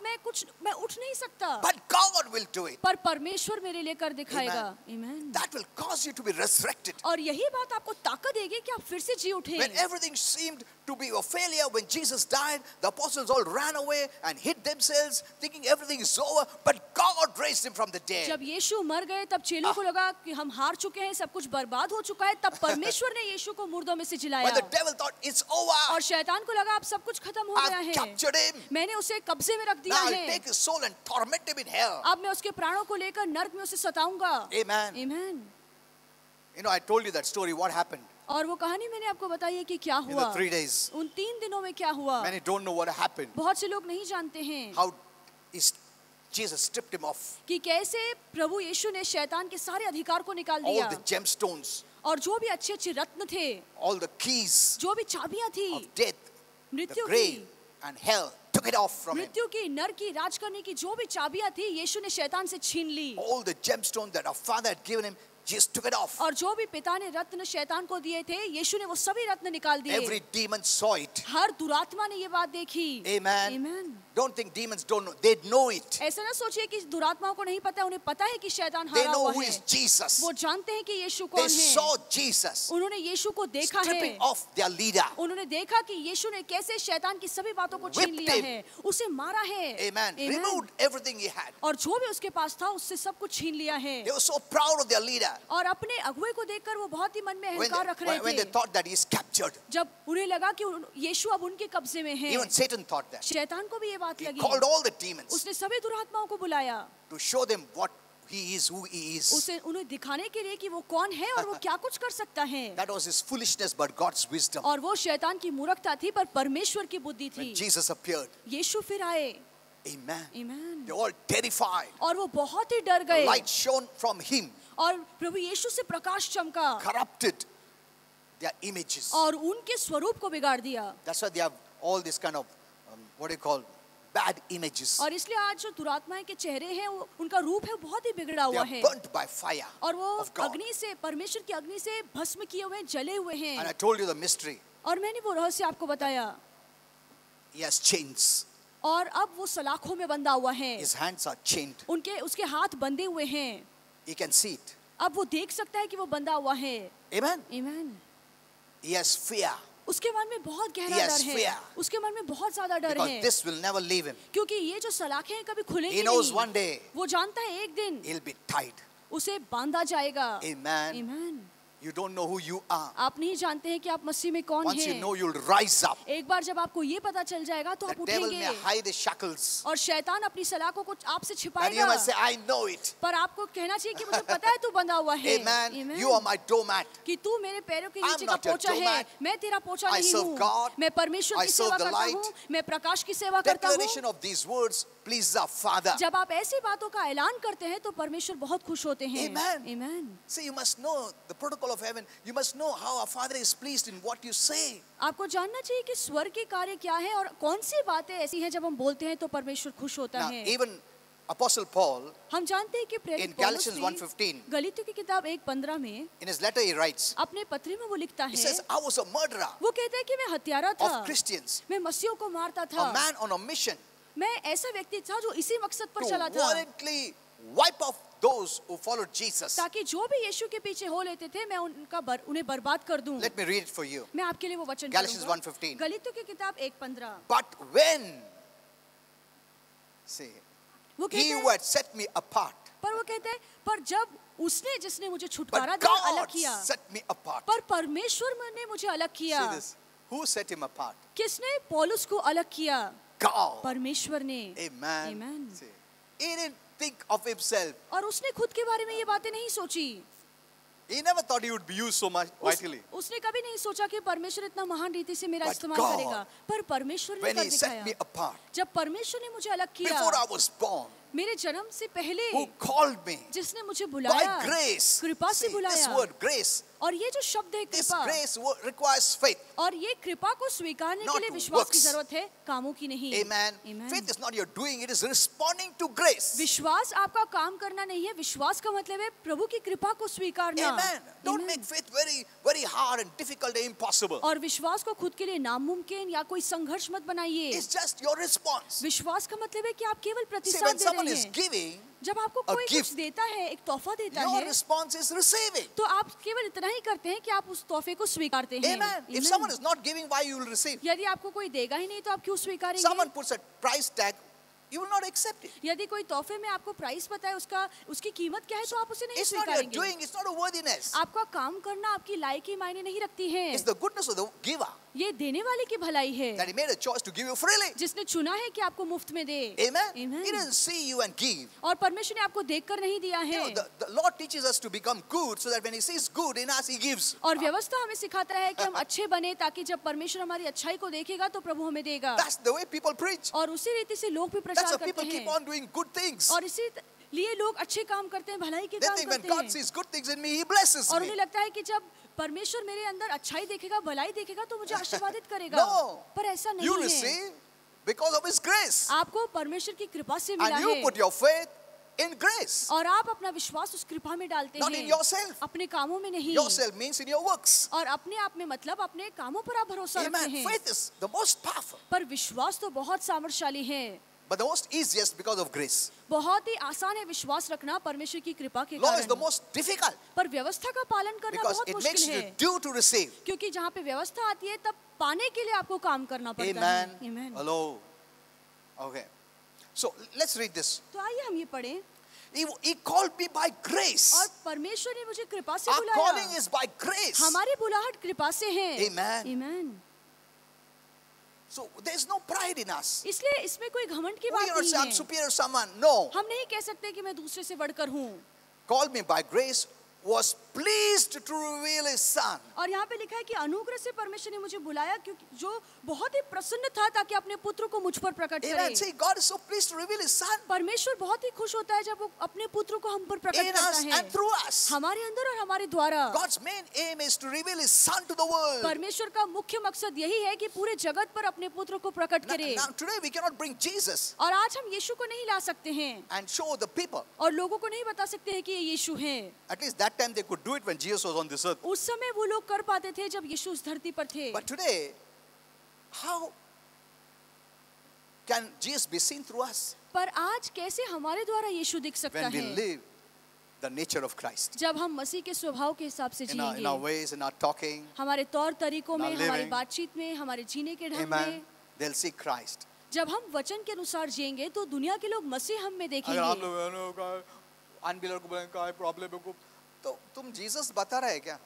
मैं उठ नहीं सकता, But God will do it. पर परमेश्वर मेरे लिए कर दिखाएगा. Amen. That will cause you to be resurrected. और यही बात आपको ताकत देगी कि आप फिर से जी उठे. When everything seemed to be a failure, when Jesus died, the apostles all ran away and hid themselves, thinking everything is over. But God raised him from the dead. जब यीशु मर गए तब चेलों को लगा कि हम हार चुके हैं, सब कुछ बर्बाद हो चुका है, तब परमेश्वर ने यीशु को मुर्दों में से जिलाया. When the devil thought it's over, और शैतान को लगा अब सब कुछ खत्म हो गया I've है, captured him. मैंने उसे कब्जे में रख दिया Now I'll है, take his soul and torment him in hell. अब मैं उसके प्राणों को लेकर नर्क में उसे सताऊंगा. Amen. Amen. You know, I told you that story, what happened और वो कहानी मैंने आपको बताई है कि क्या in हुआ. the 3 days. उन 3 दिनों में क्या हुआ, Many don't know what happened. बहुत से लोग नहीं जानते हैं How Jesus stripped him off. कि कैसे प्रभु यीशु ने शैतान के सारे अधिकार को निकाल All दिया, the gemstones, और जो भी अच्छे अच्छे रत्न थे, all the keys जो भी चाबियां थी of death, the मृत्यु की, grave and hell, took it off from him. मृत्यु की, नर की, राज करने की जो भी चाबियां थी, यीशु ने शैतान से छीन ली. All the gemstones that our Father had given him, Jesus took it off. और जो भी पिता ने रत्न शैतान को दिए थे, यीशु ने वो सभी रत्न निकाल दिए. Every demon saw it. हर दुरात्मा ने ये बात देखी. Amen. Amen. Don't think demons don't know. They know it. ऐसा ना सोचिए कि दुरात्माओं को नहीं पता है, उन्हें पता है कि शैतान They हारा know हुआ who है. is Jesus. वो जानते हैं कि यीशु They कौन saw है. Jesus उन्होंने यीशु को देखा stripping है. off their leader. उन्होंने देखा कि यीशु ने कैसे शैतान की सभी बातों को छीन Whipped लिया him. है, उसे मारा है. Amen. Amen. Removed everything he had. और जो भी उसके पास था उससे सब कुछ छीन लिया है. They were so proud of their leader. और अपने अगुवे को देखकर वो बहुत ही मन में When अहंकार रख रहे when they थे. thought that he's captured, जब उन्हें लगा कि यीशु अब उनके कब्जे में है, even Satan thought that. शैतान को भी ये बात He लगी. called all the demons उसने सभी दुरात्माओं को बुलाया, to show them what he is, who he is. उसे उन्हें दिखाने के लिए कि वो कौन है और वो क्या कुछ कर सकता है. That was his foolishness, but God's wisdom. और वो शैतान की मूर्खता थी, पर परमेश्वर की बुद्धि थी. When Jesus appeared, यीशु फिर आए. amen. Amen. They were all terrified. और वो बहुत ही डर The गए. light shone from him, और प्रभु यीशु से प्रकाश चमका. corrupted. their images. और उनके स्वरूप को बिगाड़ दिया। That's why they have all this kind of what do you call bad images. और इसलिए आज जो दुरात्माएं के चेहरे हैं वो उनका रूप है बहुत ही बिगड़ा They हुआ are है burnt by fire और वो of God. अग्नि से, परमेश्वर की अग्नि से भस्म किए हुए हैं, जले हुए And हैं। I told you the mystery. और मैंने वो रहस्य आपको बताया। He has chains. और अब वो सलाखों में बंधा हुआ है, His hands are chained. उसके हाथ बंधे हुए हैं। He can see it. अब वो देख सकता है कि वो बंधा हुआ है। Amen. आमीन। He has fear उसके मन में बहुत गहरा He has डर है, fear. उसके मन में बहुत ज्यादा डर because है, this will never leave him. क्योंकि ये जो सलाखें हैं कभी खुलेंगी He knows नहीं। one day वो जानता है एक दिन he'll be tied. उसे बांधा जाएगा। Amen. आमीन। You don't know who you are. आप नहीं जानते हैं कि आप मसीह में कौन Once you हैं। know, you'll rise up. एक बार जब आपको ये पता चल जाएगा तो The आप devil उठेंगे may hide his shackles. और शैतान अपनी सलाखों को आपसे And you छिपाएगा, must say, I know it. पर आपको कहना चाहिए कि मुझे पता है तू बंधा हुआ है। Amen. Amen. You are my doormat. कि तू मेरे पैरों के I'm नीचे का not your पोछा है, doormat. मैं तेरा पोछा I नहीं serve हूँ, God. मैं परमेश्वर I की serve सेवा the करता light. हूँ, मैं प्रकाश की सेवा करता Declaration हूँ। of these words pleases our Father. जब आप ऐसी बातों का ऐलान करते हैं तो परमेश्वर बहुत खुश होते हैं। Amen. Amen. See, you must know the protocol of heaven. You must know how our Father is pleased in what you say. आपको जानना चाहिए कि स्वर्ग के कार्य क्या है और कौन सी बातें ऐसी हैं जब हम बोलते हैं तो परमेश्वर खुश होता Now, है। even Apostle Paul, हम जानते हैं कि in प्रेरित पौलुस Galatians भी 1:15, गलीतियों की किताब 1:15 में in his letter he writes, अपने पत्री में वो लिखता he है, says, I was a murderer वो कहता है कि मैं हत्यारा था, of Christians, मैं मसीहों को मारता a था, man on a mission मैं ऐसा व्यक्ति था जो इसी मकसद पर to चला था violently wipe off those who followed Jesus. ताकि जो भी यीशु के पीछे हो लेते थे मैं उन्हें बर्बाद कर दूं। Let me read it for you. मैं आपके लिए वो वचन Galatians पढ़ूंगा। 1:15. गलीतियों की किताब 1:15। But when, see, वो he कहता who है, had set me apart, पर वो कहते हैं, पर जब उसने जिसने मुझे छुटकारा but दिया अलग God किया, set me apart. पर परमेश्वर ने मुझे अलग किया। See this. Who set him apart? किसने पौलुस को अलग किया? God. परमेश्वर ने। Amen. Amen. See, he didn't think of himself. और उसने खुद के बारे में ये बातें नहीं सोची। He never thought he would be used so much vitally. उसने कभी नहीं सोचा कि परमेश्वर इतना महान रीति से मेरा But इस्तेमाल God, करेगा, पर परमेश्वर ने When कर he set me दिखाया। apart, जब परमेश्वर ने मुझे अलग किया, before I was born, मेरे जन्म से पहले who called me जिसने मुझे by बुलाया, grace. कृपा से See, this बुलाया। word grace, और ये जो शब्द है this कृपा, grace requires faith. और ये कृपा को स्वीकारने के Not लिए विश्वास की works. जरूरत है, कामों की नहीं। Amen. Amen. Faith is not your doing, it is responding to grace. विश्वास आपका काम करना नहीं है, विश्वास का मतलब है प्रभु की कृपा को स्वीकारना। Amen. Don't Amen. make faith very, very hard and difficult and impossible. और विश्वास को खुद के लिए नामुमकिन या कोई संघर्ष मत बनाइए। It's just your response. विश्वास का मतलब है कि आप केवल See, प्रतिसाद when दे someone रहे is हैं। giving, जब आपको a कोई कुछ gift, देता है, एक तोहफा देता your है, response is receiving. तो आप केवल इतना ही करते हैं कि आप उस तोहफे को स्वीकारते हैं। Amen. If Amen. someone is not giving, why you will receive? यदि आपको कोई देगा ही नहीं तो आप क्यों स्वीकारेंगे? Someone puts a price tag, you will not accept it. यदि कोई तोहफे में आपको प्राइस पता है, उसकी कीमत क्या है, तो आप उसे नहीं It's not your स्वीकारेंगे। doing, it's not a worthiness. आपका काम करना आपकी लायकी मायने नहीं रखती है, It's the goodness of the giver ये देने वाले की भलाई है, that he made a choice to give you freely. जिसने चुना है कि आपको मुफ्त में दे। Amen. Amen. He doesn't see you and give. और परमेश्वर ने आपको देखकर नहीं दिया You है। know, the Lord teaches us to become good so that when he sees good in us, he gives. और व्यवस्था हमें सिखाता है कि हम अच्छे बने ताकि जब परमेश्वर हमारी अच्छाई को देखेगा तो प्रभु हमें देगा। That's the way people preach. और उसी रीति से लोग भी That's प्रचार why people करते keep हैं on doing good things. और इसी लिए लोग अच्छे काम करते हैं, भलाई के They काम think when करते God हैं sees good things in me, he blesses और me. उन्हें लगता है कि जब परमेश्वर मेरे अंदर अच्छाई देखेगा, भलाई देखेगा तो मुझे आशीर्वादित करेगा। No. पर ऐसा You नहीं है। receive because of his grace. आपको परमेश्वर की कृपा से मिला And you है put your faith in grace. और आप अपना विश्वास उस कृपा में डालते Not हैं, in yourself. अपने कामों में नहीं। Yourself means in your works. और अपने आप में मतलब अपने कामों पर आप भरोसा रखते Amen. हैं। Faith is the most powerful, पर विश्वास तो बहुत सामर्थशाली है, but the most easiest because of grace. बहुत ही आसान है विश्वास रखना परमेश्वर की कृपा के Law is the कारण। most difficult पर व्यवस्था का पालन करना because बहुत it makes मुश्किल you है, do to receive. क्योंकि जहाँ पे व्यवस्था आती है तब पाने के लिए आपको काम करना पड़ता Amen. है। Amen. Hello. Okay. So let's read this. तो आइए हम ये पढ़ें। He called me by और grace. परमेश्वर ने मुझे कृपा से Our calling बुलाया। is by grace. हमारी बुलाहट कृपा से है। Amen. Amen. So there's no pride in us. इसलिए इसमें कोई घमंड की We बात cannot नहीं say I'm है। superior to someone. No. हम नहीं कह सकते कि मैं दूसरे से बढ़कर हूँ। Called me by grace was pleased to reveal his son. और यहाँ पे लिखा है कि अनुग्रह से परमेश्वर ने मुझे बुलाया क्योंकि जो बहुत ही प्रसन्न था ताकि अपने पुत्र को मुझ पर प्रकट Amen. करे। See, God is so pleased to reveal his son परमेश्वर बहुत ही खुश होता है जब वो अपने पुत्र को हम पर प्रकट in करता us है, and through us. हमारे अंदर और हमारे द्वारा। God's main aim is to reveal his son to the world. परमेश्वर का मुख्य मकसद यही है कि पूरे जगत पर अपने पुत्र को प्रकट करे। Now today we cannot bring Jesus और आज हम यीशु को नहीं ला सकते हैं and show the people. और लोगों को नहीं बता सकते हैं कि ये यीशु है। At least that time they could do it when Jesus was on this earth. उस समय वो लोग कर पाते थे जब यीशु उस धरती पर थे। But today, how can Jesus be seen through us पर आज कैसे हमारे द्वारा यीशु दिख सकता when we है live the nature of Christ जब हम मसीह के स्वभाव के हिसाब से in our जिएंगे, ways, in our talking? हमारे तौर तरीकों में, in our हमारी living. बातचीत में, हमारे जीने के ढंग Amen. में। They'll see Christ. जब हम वचन के अनुसार जिएंगे तो दुनिया के लोग मसीह हम में अगर आप देखेंगे। लोग अनबिलीवर को बोलेंगे क्या प्रॉब्लम है को, तो तुम जीसस बता रहे हैं क्या?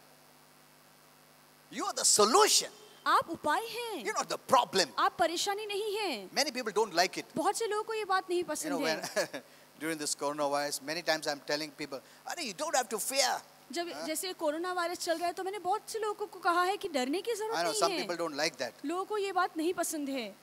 You are the solution. आप उपाय हैं, You're not the problem. आप परेशानी नहीं हैं। Many people don't like it. बहुत से लोगों को ये बात नहीं You know, पसंद when है। during this coronavirus, many times I'm telling people, "Arey, you don't have to fear." जब जैसे कोरोना वायरस चल रहा है तो मैंने बहुत से लोगों को कहा है कि डरने की I जरूरत know some नहीं people है। don't like that, लोगों को ये बात नहीं पसंद है,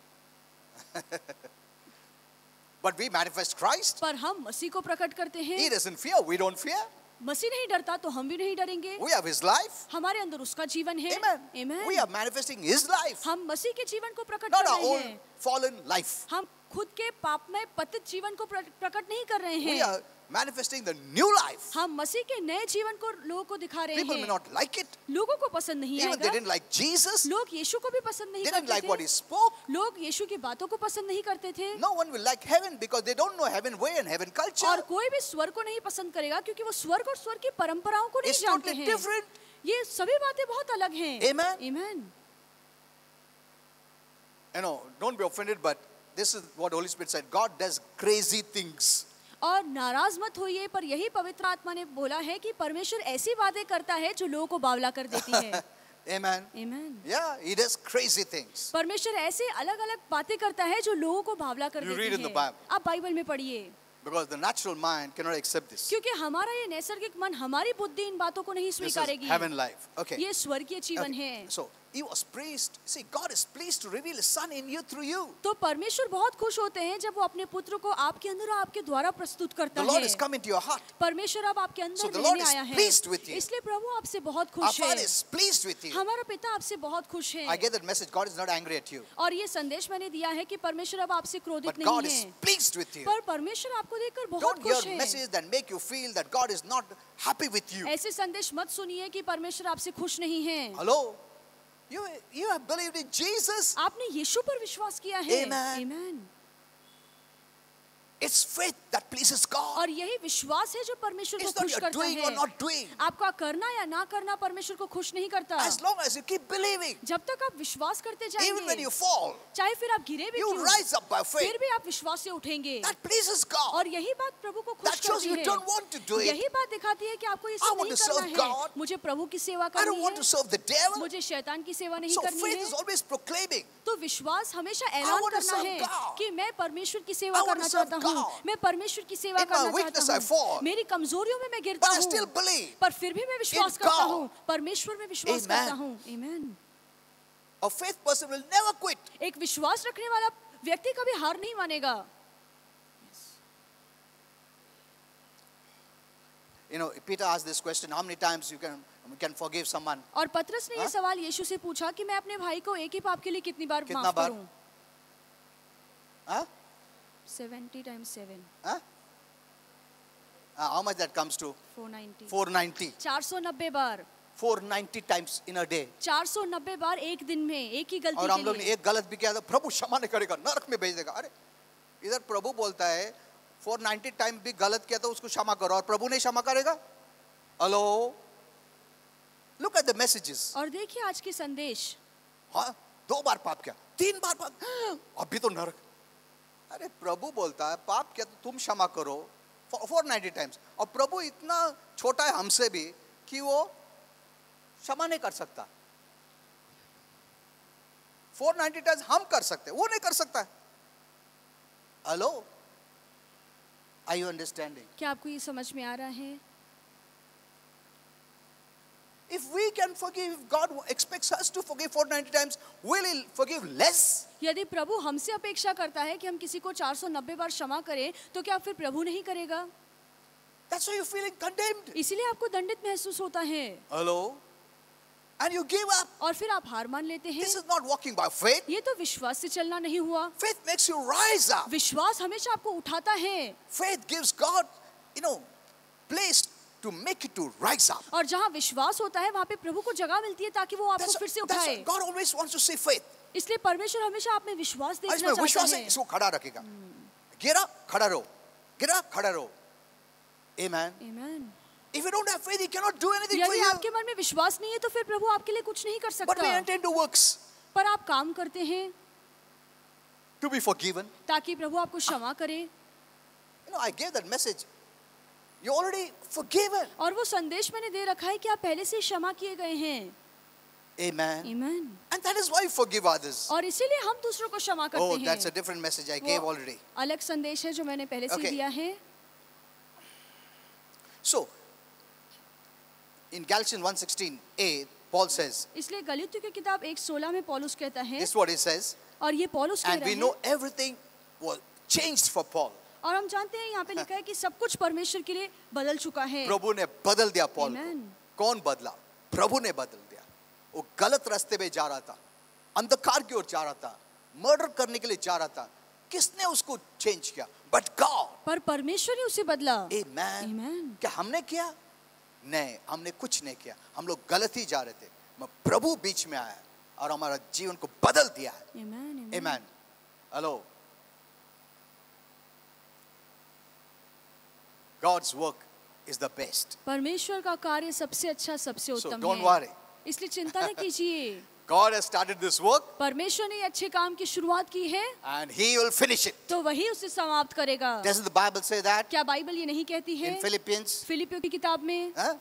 but we manifest Christ. पर हम मसीह को प्रकट करते He हैं। doesn't fear. We don't fear. मसीह नहीं डरता तो हम भी नहीं डरेंगे। We have His life. हमारे अंदर उसका जीवन है। Amen. Amen. We are manifesting His life, हम मसीह के जीवन को प्रकट not कर our रहे own हैं। fallen life. हम खुद के पापमय पतित जीवन को प्रकट नहीं कर रहे We हैं। are manifesting the new life. हम मसीह के नए जीवन को लोगों को दिखा रहे People may हैं। not like it. लोगों को पसंद नहीं Even they आएगा। didn't like Jesus. लोग यीशु को भी पसंद नहीं They didn't like करते what He थे। spoke. लोग यीशु की बातों को पसंद नहीं करते थे। No one will like heaven because they don't know heaven way and heaven culture. और कोई भी स्वर्ग को नहीं पसंद करेगा क्योंकि वो स्वर्ग और स्वर्ग की परंपराओं को नहीं It's जानते totally हैं। different. ये सभी बातें बहुत अलग हैं। Amen. Amen. You know, don't be offended, but this is what Holy Spirit said. God does crazy things. और नाराज मत होइए, पर यही पवित्र आत्मा ने बोला है कि परमेश्वर ऐसी बातें करता है जो लोगों को बावला कर देती है। Amen. Amen. Yeah, He does crazy things. परमेश्वर ऐसे अलग अलग बातें करता है जो लोगों को बावला कर You देती read in the है। Bible. आप बाइबल में पढ़िए, Because the natural mind cannot accept this. क्योंकि हमारा ये नैसर्गिक मन, हमारी बुद्धि इन बातों को नहीं This is स्वीकारेगी। heaven life. Okay. ये स्वर्गीय जीवन Okay. है। So He was pleased. See, God is pleased to reveal His Son in you through you. तो परमेश्वर बहुत खुश होते हैं जब वो अपने पुत्र को आपके अंदर और आपके द्वारा प्रस्तुत करता The Lord है। has come into your heart. परमेश्वर अब आपके So अंदर the Lord रहने is आया है। pleased with you. इसलिए प्रभु आपसे बहुत Our खुश है। Father is pleased with you. हमारा पिता आपसे बहुत खुश है। I get that message. God is not angry at you, और ये संदेश मैंने दिया है कि परमेश्वर अब आपसे क्रोधित but God नहीं is है, pleased with you. पर परमेश्वर आपको देखकर बहुत Don't खुश hear है। messages that make you feel that God is not happy with you. ऐसे संदेश मत सुनिए कि परमेश्वर आपसे खुश नहीं है। Hello? You have believed in Jesus. आपने यीशु पर विश्वास किया है। Amen. Amen. It's faith that pleases God. और यही विश्वास है जो परमेश्वर को It's not खुश you're करता doing or है। not doing. आपका करना या ना करना परमेश्वर को खुश नहीं करता। As long as you keep believing, जब तक आप विश्वास करते even when जाएंगे, you fall, चाहे फिर आप गिरे भी you क्यों, rise up by faith. फिर भी आप विश्वास से उठेंगे। That pleases God. और यही बात प्रभु को खुश That shows करती you है। don't want to do it. यही बात दिखाती है कि आपको ये I सब want नहीं to serve करना है। God. मुझे प्रभु की सेवा I करनी don't want है, to serve the devil. मुझे शैतान की सेवा नहीं So करनी faith है। is always proclaiming. तो विश्वास हमेशा ऐलान want to करना serve है God. कि मैं परमेश्वर की सेवा I want करना to serve चाहता हूँ, God. मैं परमेश्वर की सेवा In my करना weakness चाहता I fall. हूँ। मेरी कमजोरियों में मैं गिरता But I still हूँ, believe. पर फिर भी मैं विश्वास In करता God. हूँ, परमेश्वर में विश्वास Amen. करता हूँ। Amen. A faith person will never quit. एक विश्वास रखने वाला व्यक्ति कभी हार नहीं मानेगा। You know, Peter asked this question, how many times you can forgive someone? और पतरस ने ये हाँ? सवाल यीशु से पूछा कि मैं अपने भाई को एक ही पाप के लिए कितनी बार कितना माफ बार? करूं? Huh? 70 times 7, Huh? How much that comes to? 490. 490. 490 bar, 490 times in a day. 490 बार एक दिन में एक ही गलती और हम के लोग ने लिए। एक गलत भी किया तो प्रभु क्षमा नहीं करेगा, नरक में भेज देगा। अरे इधर प्रभु बोलता है 490 टाइम भी गलत किया तो उसको क्षमा करो, और प्रभु नहीं क्षमा करेगा? Hello, look at the messages. और देखिए आज की संदेश, हाँ, 2 बार पाप किया, 3 बार पाप, अभी तो नरक। अरे प्रभु बोलता है पाप किया तो तुम क्षमा करो 490 टाइम्स, और प्रभु इतना छोटा है हमसे भी कि वो क्षमा नहीं कर सकता। 490 टाइम्स हम कर सकते, वो नहीं कर सकता। Hello, are you understanding? क्या आपको ये समझ में आ रहा है? if we can forgive, if God expects us to forgive 490 times, will He forgive less? यदि प्रभु हमसे अपेक्षा करता है कि हम किसी को 490 बार क्षमा करें, तो क्या फिर प्रभु नहीं करेगा? That's why you're feeling condemned. इसीलिए आपको दंडित महसूस होता है। Hello? And you give up. और फिर आप हार मान लेते हैं। This is not walking by faith. ये तो विश्वास से चलना नहीं हुआ। Faith makes you rise up. विश्वास हमेशा आपको उठाता है। Faith gives God, place to make it to rise up. और जहाँ विश्वास होता है, वहाँ पे प्रभु को जगह मिलती है ताकि वो आपको फिर से That's उठाए। why God always wants to see faith. इसलिए परमेश्वर हमेशा आप में विश्वास देखना इसमें विश्वास चाहता है, है। इसको खड़ा रखेगा। गिरा खड़ा रहो, गिरा खड़ा रहो। Amen. Amen. If you don't have faith, He cannot do anything for यदि you. आपके मन में विश्वास नहीं है, तो फिर प्रभु आपके लिए कुछ नहीं कर But we सकता। enter into works पर आप काम करते हैं to be forgiven. ताकि प्रभु आपको क्षमा करे। I gave that message. You're already forgiven. और वो संदेश मैंने दे रखा है कि आप पहले से क्षमा किए गए हैं। Amen. Amen. And that is why you forgive others. और इसीलिए हम दूसरों को क्षमा करते Oh, हैं। that's a different message I gave already. अलग संदेश है जो मैंने पहले से Okay. दिया है। So, in Galatians 1:16a, Paul says, इसलिए गलातियों की किताब 1:16 में पौलुस कहता है, this is what he says, और ये पौलुस कह and रहा we है, know everything was changed for Paul. और हम जानते हैं यहाँ पे लिखा है कि सब कुछ परमेश्वर के लिए बदल चुका है। प्रभु ने बदल दिया पॉल को। Amen. कौन बदला? प्रभु ने बदल दिया। वो गलत रास्ते पे जा रहा था, अंधकार की ओर जा रहा था, मर्डर करने के लिए जा रहा था। किसने उसको चेंज किया? But God. पर परमेश्वर ने उसे बदला। Amen. Amen. क्या हमने किया? नहीं, हमने कुछ नहीं किया। हम लोग गलत ही जा रहे थे। प्रभु बीच में आया और हमारा जीवन को बदल दिया है। Amen. Amen. Hello. God's work is the best. परमेश्वर का कार्य सबसे अच्छा, सबसे So उत्तम don't है। worry. इसलिए चिंता न कीजिए। God has started this work परमेश्वर ने ये अच्छे काम की शुरुआत की है, and He will finish it. तो वही उसे समाप्त करेगा। Doesn't the Bible say that क्या बाइबल ये नहीं कहती है in Philippians? फिलिपियों की किताब में Huh?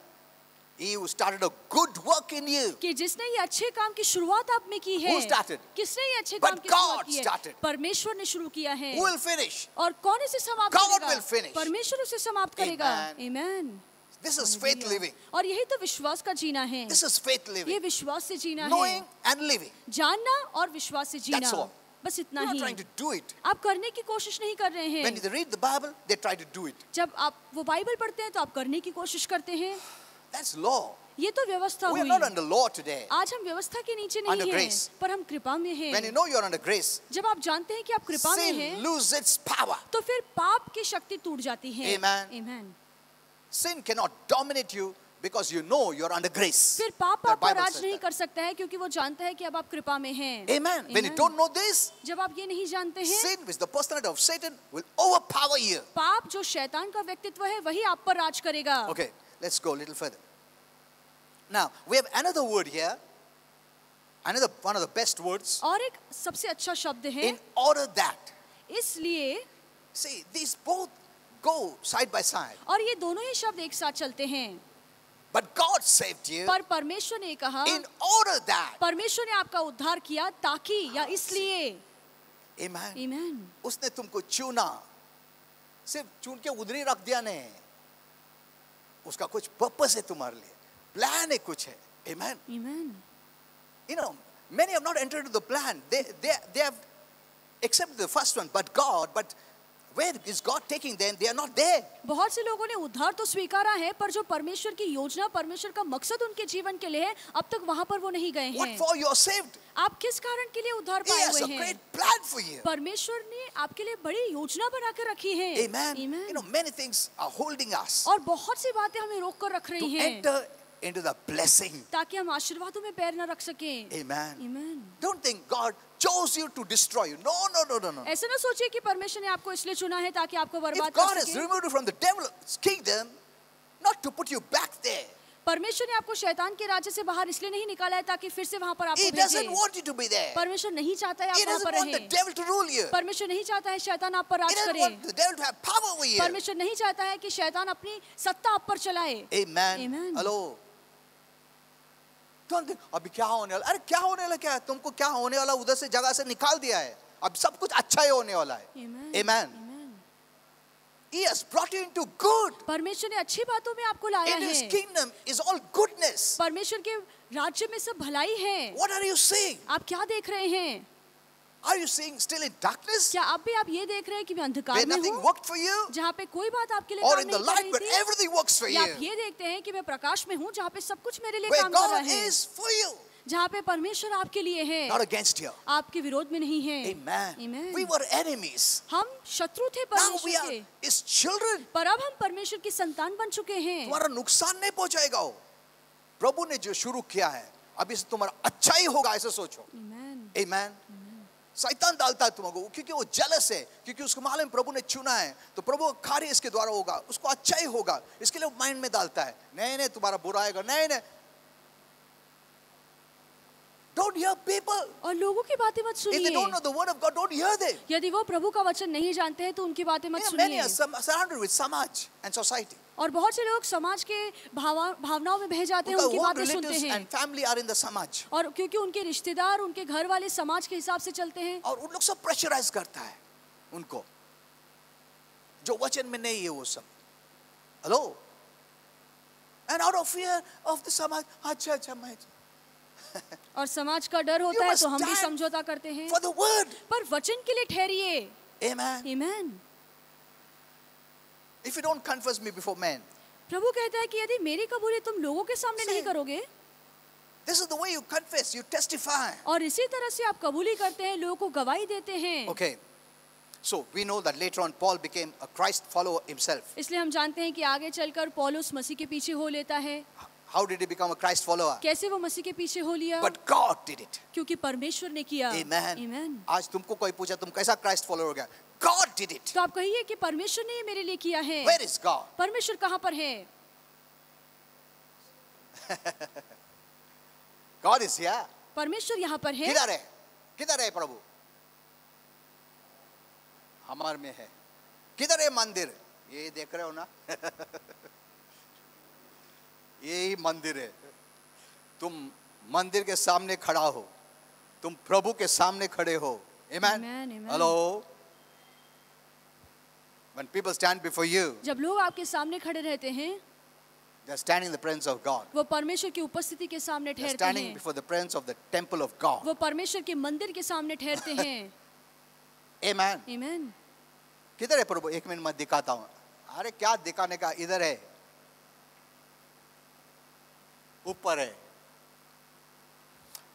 He who started a good work in you. कि जिसने ये अच्छे काम की शुरुआत आप में की है? Who started? किसने ये अच्छे But काम की God शुरुआत की है? started. परमेश्वर ने शुरू किया है। Who will finish? और कौन इसे समाप्त God करेगा? will finish. परमेश्वर उसे समाप्त करेगा। Amen. Amen. This is faith living. और यही तो विश्वास का जीना है। This is faith ये living. विश्वास से जीना Knowing है, and living. जानना और विश्वास से जीना। That's all. बस इतना You're not he. trying to do it. आप करने की कोशिश नहीं कर रहे When हैं। they read the Bible, they try to do it. जब आप वो बाइबल पढ़ते हैं तो आप करने की कोशिश करते हैं। That's law. ये तो व्यवस्था We are हुई। not under law today. आज हम व्यवस्था के नीचे Under नहीं हैं, grace. पर हम कृपा में हैं। When you know you're under grace, जब आप जानते हैं कि आप कृपा में sin हैं, loses its power. तो फिर पाप की शक्ति टूट जाती है। Amen. Amen. Sin cannot dominate you because you know you're under grace. फिर पाप The आप पर Bible राज says नहीं that. कर सकता है क्योंकि वो जानता है कि अब आप कृपा में हैं। Amen. When you Amen. don't know this, जब आप ये नहीं जानते हैं, sin, which is the personality of Satan, will overpower you. पाप जो शैतान का व्यक्तित्व है वही आप पर राज करेगा। Okay, let's go a little further. Now, we have another word here, another one of the best words. और एक सबसे अच्छा शब्द है, In order that, इसलिए, see, these both go side by side. और ये दोनों ही शब्द एक साथ चलते हैं। But God saved you पर परमेश्वर ने कहा, in order that. परमेश्वर ने आपका उद्धार किया ताकि या इसलिए। Amen. Amen. उसने तुमको चुना, सिर्फ चुन के उधर ही रख दिया नहीं, उसका कुछ पर्पस है तुम्हारे लिए, प्लान है कुछ है. Amen. Amen. You know, many have not entered into the plan. They have accepted the first one, but where is God taking them? They are not there. बहुत से लोगों ने उद्धार तो स्वीकारा है, पर जो परमेश्वर की योजना, परमेश्वर का मकसद उनके जीवन के लिए है, अब तक वहां पर वो नहीं गए What हैं। for you are saved? आप किस कारण के लिए उद्धार He पाए has a हुए हैं? great plan for you. परमेश्वर ने आपके लिए बड़ी योजना बना कर रखी है। Amen. You know, many things are holding us और बहुत सी बातें हमें रोक कर रख to रही हैं enter into the blessing. ताकि हम आशीर्वादों में पैर न रख सकें। Amen. Amen. Don't think God chose you to destroy you. No. ऐसा ना सोचिए कि परमेश्वर ने आपको इसलिए चुना है ताकि आपको बर्बाद If God कर has सके। removed you from the devil's kingdom, not to put you back there. परमेश्वर ने आपको शैतान के राज्य से बाहर इसलिए नहीं निकाला है ताकि फिर से वहां पर आपको He doesn't भेजे। want you to be there. परमेश्वर नहीं चाहता है He आप वहां doesn't पर want the रहें। devil to rule you. परमेश्वर नहीं चाहता है शैतान आप पर He राज doesn't करे। want the devil to have power over you. परमेश्वर नहीं चाहता है कि शैतान अपनी सत्ता आप पर चलाए। Amen. Amen. Hello. Don't think, अभी क्या होने वाला? अरे क्या होने वाला? क्या तुमको क्या होने वाला? उधर से जगह से निकाल दिया है। अब सब कुछ अच्छा ही होने वाला है. Amen. Amen. Amen. He has brought you into good. परमेश्वर ने अच्छी बातों में आपको लाया In His है। kingdom is all goodness. परमेश्वर के राज्य में सब भलाई है। What are you seeing? आप क्या देख रहे हैं? Are you seeing still in darkness? क्या आप ये देख रहे हैं कि मैं अंधकार Where में nothing हूँ, worked for you? जहाँ पे कोई बात आपके लिए Or काम in the नहीं कर light रही where थी? everything works for या you? आप ये देखते हैं कि मैं प्रकाश में हूँ, जहाँ पे सब कुछ मेरे लिए Where काम कर रहा God है, is for you, जहाँ पे परमेश्वर आपके लिए है, not against you. आपके विरोध में नहीं है। Amen. Amen. We were enemies. हम शत्रु थे Now we परमेश्वर are के, His children. पर अब हम परमेश्वर की संतान बन चुके हैं। तुम्हारा नुकसान नहीं पहुंचाएगा वो। प्रभु ने जो शुरू किया है, अभी से तुम्हारा अच्छा ही होगा, ऐसे सोचो। Amen. Amen. शैतान डालता है तुमको, क्योंकि वो जेलस है, क्योंकि उसको मालूम प्रभु ने चुना है, तो प्रभु का कार्य इसके द्वारा होगा, उसको अच्छा ही होगा, इसके लिए वो माइंड में डालता है। नहीं नहीं तुम्हारा बुरा आएगा, नहीं नहीं। Don't hear people. और लोगों की बातें मत If they सुनिए। don't know the word of God, don't hear them. यदि वो प्रभु का वचन नहीं जानते हैं तो उनकी बातें मत Many सुनिए। are surrounded with samaj and society. और बहुत से लोग समाज के भावनाओं में बह जाते हैं, उनका उनकी own बातें सुनते relatives हैं, and family are in the samaj. और क्योंकि उनके रिश्तेदार, उनके घर वाले समाज के हिसाब से चलते हैं, और उन लोग सब प्रेशराइज करता है उनको, जो वचन में नहीं है वो सब। Hello, and out of fear of the samaj, अच्छा मैं और समाज का डर होता You है must तो हम भी stand समझौता करते हैं। for the word. पर वचन के लिए ठहरिए। Amen. आमीन। If you don't confess me before men, प्रभु कहता है कि यदि मेरी कबूली तुम लोगों के सामने See. नहीं करोगे, this is the way you confess, you testify. और इसी तरह से आप कबूली करते हैं, लोगों को गवाही देते हैं। Okay, so we know that later on Paul became a Christ follower himself. इसलिए हम जानते हैं कि आगे चलकर पौलुस मसीह के पीछे हो लेता है। How did he become a Christ follower? कैसे वो मसीह के पीछे हो लिया? But God did it. क्योंकि परमेश्वर ने किया। Amen. Amen. आज तुमको कोई पूछा तुम कैसा Christ follower हो गया? God did it. तो आप कहिए कि परमेश्वर ने ये मेरे लिए किया है। Where is God? परमेश्वर कहाँ पर है? God is here. परमेश्वर यहाँ पर है। किधर है? किधर है प्रभु? हमारे में है। किधर है मंदिर? ये देख रहे हो ना? यही मंदिर है। तुम मंदिर के सामने खड़ा हो, तुम प्रभु के सामने खड़े हो। Amen. Amen, amen. Hello. When people stand before you, जब लोग आपके सामने खड़े रहते हैं, they're standing in the presence of God. वो परमेश्वर की उपस्थिति के सामने They're ठहरते standing हैं। before the presence of the temple of God. वो परमेश्वर के मंदिर के सामने ठहरते हैं। Amen. आमीन। किधर है प्रभु? एक मिनट मैं दिखाता हूँ। अरे क्या दिखाने का, इधर है, ऊपर है।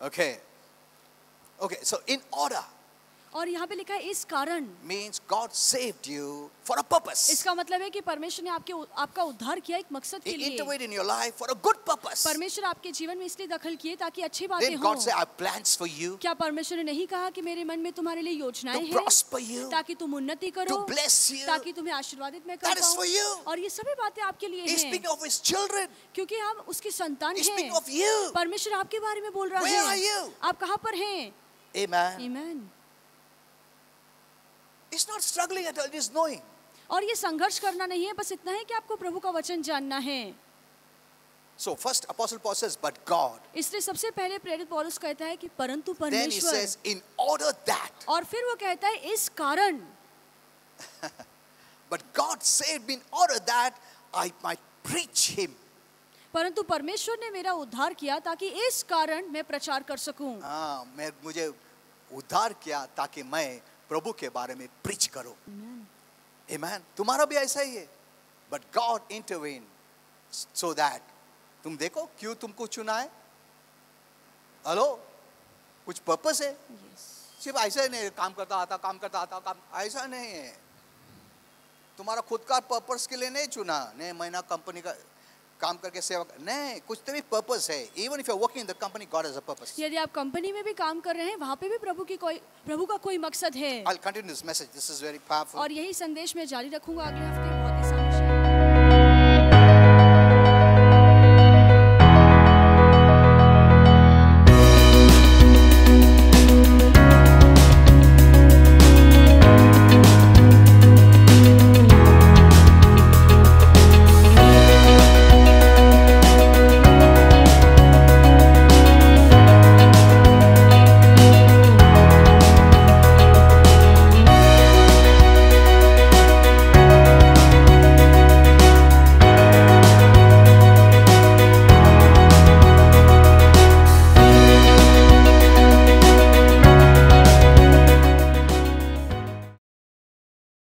Okay. Okay, so in order और यहाँ पे लिखा है इस कारण। means God saved you for a purpose. इसका मतलब है कि परमेश्वर ने आपका उद्धार किया एक मकसद के He लिए। intervened in your life for a good purpose. परमेश्वर आपके जीवन में इसलिए दखल किए ताकि अच्छी बातें Didn't हों। God say, I have plans for you क्या परमेश्वर ने नहीं कहा कि मेरे मन में तुम्हारे लिए योजनाएं to हैं prosper you, ताकि तुम उन्नति करो, to bless you? ताकि तुम्हें आशीर्वादित मैं कर That is for पाऊं? you. और ये सभी बातें आपके लिए He's हैं, speaking of His children. क्योंकि हम उसकी संतान He's speaking हैं। of you. परमेश्वर आपके बारे में बोल रहा Where are है। you? आप कहाँ पर हैं? Amen. आमीन। It's not struggling at all, it is knowing. और ये संघर्ष करना नहीं है, बस इतना है कि आपको प्रभु का वचन जानना है। So first Apostle Paul says, but God. इसलिए सबसे पहले प्रेरित पौलुस कहता है कि परंतु Then he परमेश्वर, says, in order that. और फिर वो कहता है इस कारण। But God saved me in order that I might preach Him. परंतु परमेश्वर ने मेरा उद्धार किया ताकि इस कारण मैं प्रचार कर सकूं। मुझे उद्धार किया ताकि मैं प्रभु के बारे में प्रीच करूं। Amen. तुम्हारा भी ऐसा ही है। But God intervened so that तुम देखो क्यों तुमको चुना है। हेलो, कुछ पर्पस है। सिर्फ ऐसा नहीं काम करता आता ऐसा नहीं है। तुम्हारा खुद का पर्पस के लिए नहीं चुना, नहीं महीना कंपनी का काम करके सेवा, नहीं, कुछ तो भी पर्पस है। Even if you are working in the company, God has a purpose. यदि आप कंपनी में भी काम कर रहे हैं, वहाँ पे भी प्रभु का कोई मकसद है। I'll continue this message. This is very powerful. और यही संदेश मैं जारी रखूंगा अगले हफ्ते। बहुत ही सामर्थ्यशाली।